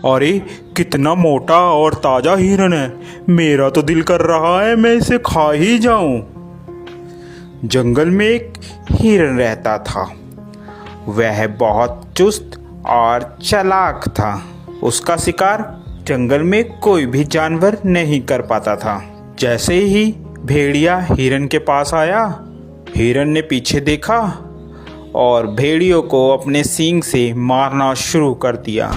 अरे कितना मोटा और ताजा हिरन है। मेरा तो दिल कर रहा है मैं इसे खा ही जाऊं। जंगल में एक हिरन रहता था। वह बहुत चुस्त और चालाक था। उसका शिकार जंगल में कोई भी जानवर नहीं कर पाता था। जैसे ही भेड़िया हिरन के पास आया, हिरन ने पीछे देखा और भेड़ियों को अपने सींग से मारना शुरू कर दिया।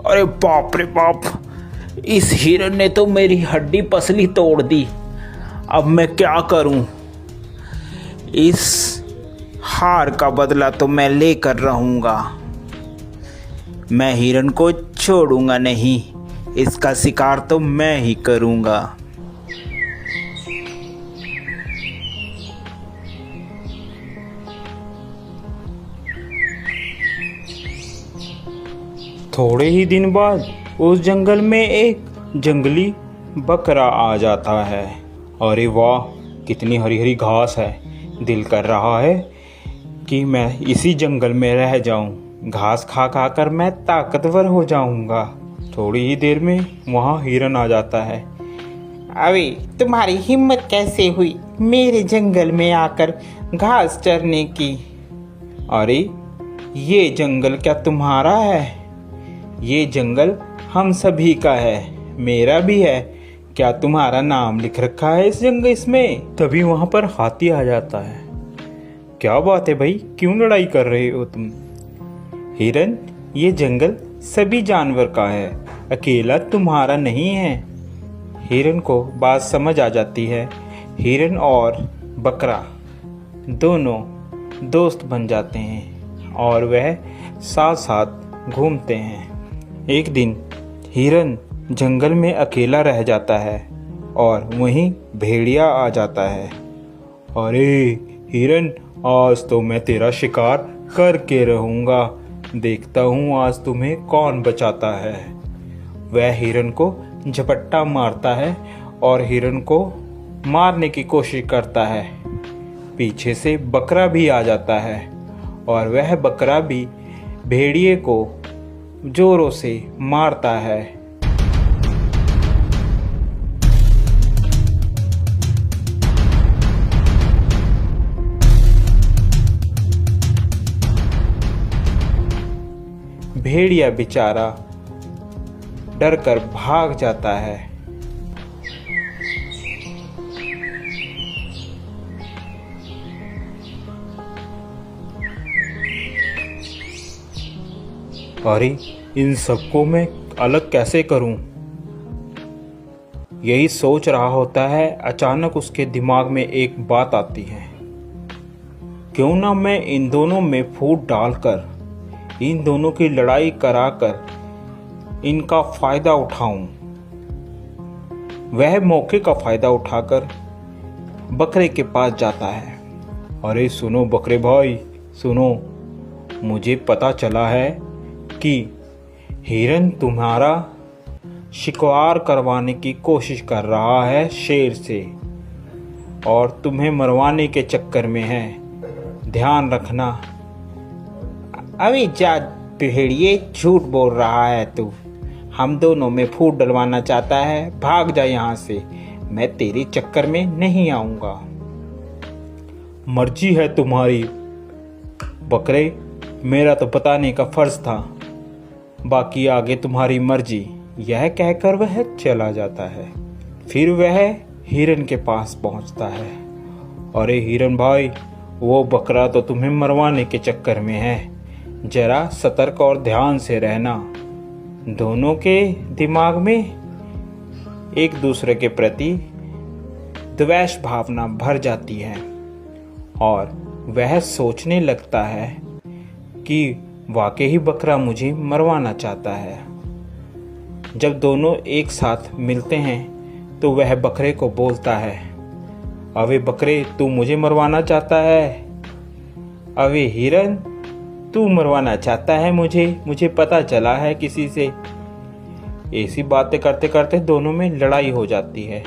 अरे बाप रे बाप, इस हिरन ने तो मेरी हड्डी पसली तोड़ दी। अब मैं क्या करूं? इस हार का बदला तो मैं लेकर रहूंगा। मैं हिरन को छोड़ूंगा नहीं। इसका शिकार तो मैं ही करूंगा। थोड़े ही दिन बाद उस जंगल में एक जंगली बकरा आ जाता है। अरे वाह, कितनी हरी हरी घास है। दिल कर रहा है कि मैं इसी जंगल में रह जाऊं। घास खा खा कर मैं ताकतवर हो जाऊंगा। थोड़ी ही देर में वहाँ हिरन आ जाता है। अरे तुम्हारी हिम्मत कैसे हुई मेरे जंगल में आकर घास चरने की? अरे ये जंगल क्या तुम्हारा है? ये जंगल हम सभी का है, मेरा भी है। क्या तुम्हारा नाम लिख रखा है इस जंगल इसमें? तभी वहां पर हाथी आ जाता है। क्या बात है भाई, क्यों लड़ाई कर रहे हो तुम? हिरन, ये जंगल सभी जानवर का है, अकेला तुम्हारा नहीं है। हिरन को बात समझ आ जाती है। हिरन और बकरा दोनों दोस्त बन जाते हैं और वह साथ साथ घूमते हैं। एक दिन हिरन जंगल में अकेला रह जाता है और वहीं भेड़िया आ जाता है। अरे हिरन, आज तो मैं तेरा शिकार करके रहूंगा। देखता हूँ आज तुम्हें कौन बचाता है। वह हिरन को झपट्टा मारता है और हिरन को मारने की कोशिश करता है। पीछे से बकरा भी आ जाता है और वह बकरा भी भेड़िए को जोरों से मारता है। भेड़िया बेचारा डरकर भाग जाता है। अरे इन सबको मैं अलग कैसे करूं? यही सोच रहा होता है, अचानक उसके दिमाग में एक बात आती है। क्यों ना मैं इन दोनों में फूट डालकर इन दोनों की लड़ाई कराकर इनका फायदा उठाऊं। वह मौके का फायदा उठाकर बकरे के पास जाता है। अरे सुनो बकरे भाई, सुनो, मुझे पता चला है कि हिरन तुम्हारा शिकार करवाने की कोशिश कर रहा है शेर से और तुम्हें मरवाने के चक्कर में है। ध्यान रखना। अभी जा भेड़िए, झूठ बोल रहा है तू। हम दोनों में फूट डलवाना चाहता है? भाग जा यहाँ से, मैं तेरे चक्कर में नहीं आऊंगा। मर्जी है तुम्हारी बकरे, मेरा तो बताने का फर्ज था, बाकी आगे तुम्हारी मर्जी। यह कहकर वह चला जाता है। फिर वह हिरन के पास पहुंचता है। अरे हिरन भाई, वो बकरा तो तुम्हें मरवाने के चक्कर में है। जरा सतर्क और ध्यान से रहना। दोनों के दिमाग में एक दूसरे के प्रति द्वेष भावना भर जाती है और वह सोचने लगता है कि वाकई ही बकरा मुझे मरवाना चाहता है। जब दोनों एक साथ मिलते हैं तो वह बकरे को बोलता है, अबे बकरे, तू मुझे मरवाना चाहता है? अबे हिरन, तू मरवाना चाहता है मुझे पता चला है किसी से। ऐसी बातें करते करते दोनों में लड़ाई हो जाती है।